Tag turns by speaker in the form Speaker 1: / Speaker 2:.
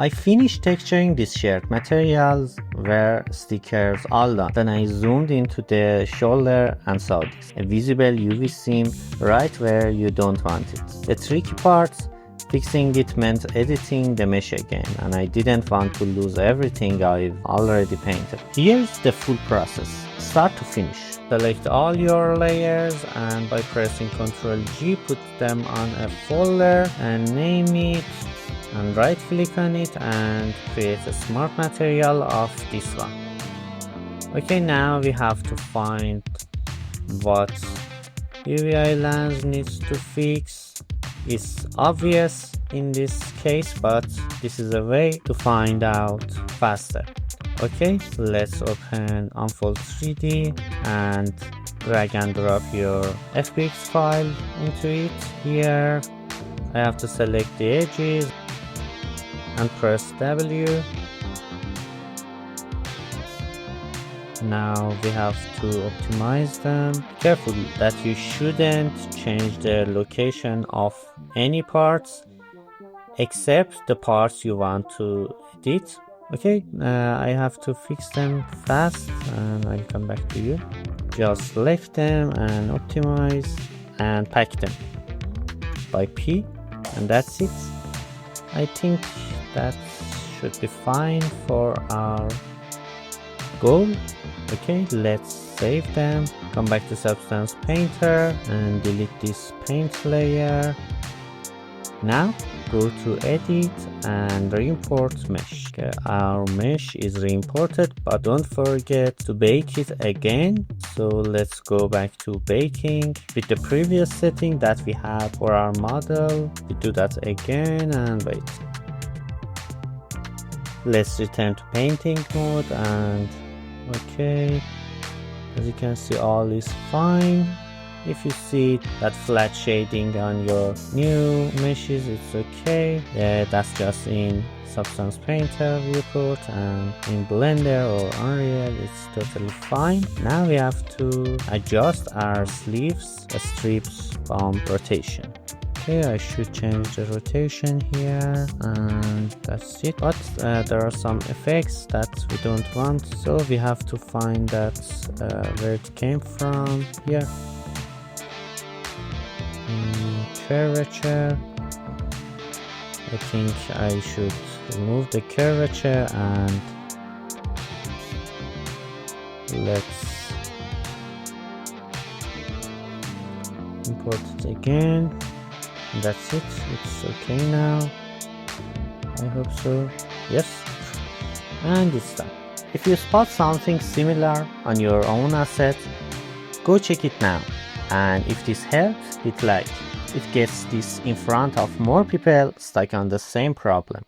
Speaker 1: I finished texturing this shirt. Materials were stickers all done. Then I zoomed into the shoulder and saw this. A visible UV seam right where you don't want it. The tricky part, fixing it meant editing the mesh again, and I didn't want to lose everything I've already painted. Here's the full process, start to finish. Select all your layers and by pressing Ctrl G put them on a folder and name it, and right click on it and create a smart material of this one. Okay, now we have to find what UV islands needs to fix. It's obvious in this case, but this is a way to find out faster. Okay, let's open Unfold 3D and drag and drop your FBX file into it. Here I have to select the edges and press W. Now we have to optimize them. Careful that you shouldn't change the location of any parts except the parts you want to edit. Okay, I have to fix them fast and I'll come back to you. Just select them and optimize and pack them by P, and that's it. I think that should be fine for our goal. Okay, let's save them. Come back to Substance Painter and delete this paint layer. Now go to Edit and Reimport Mesh. Okay, our mesh is reimported, but don't forget to bake it again. So let's go back to baking with the previous setting that we had for our model. We do that again and wait. Let's return to painting mode and okay, as you can see all is fine. If you see that flat shading on your new meshes, it's okay. Yeah, that's just in Substance Painter Viewport, and in Blender or Unreal it's totally fine. Now we have to adjust our sleeves strips bump rotation. Okay, I should change the rotation here and that's it, but there are some effects that we don't want, so we have to find that where it came from. Here, curvature. I think I should remove the curvature and let's import it again. That's it, it's okay now. I hope so. Yes, and it's done. If you spot something similar on your own asset, go check it now. And if this helps, hit like. It gets this in front of more people stuck on the same problem.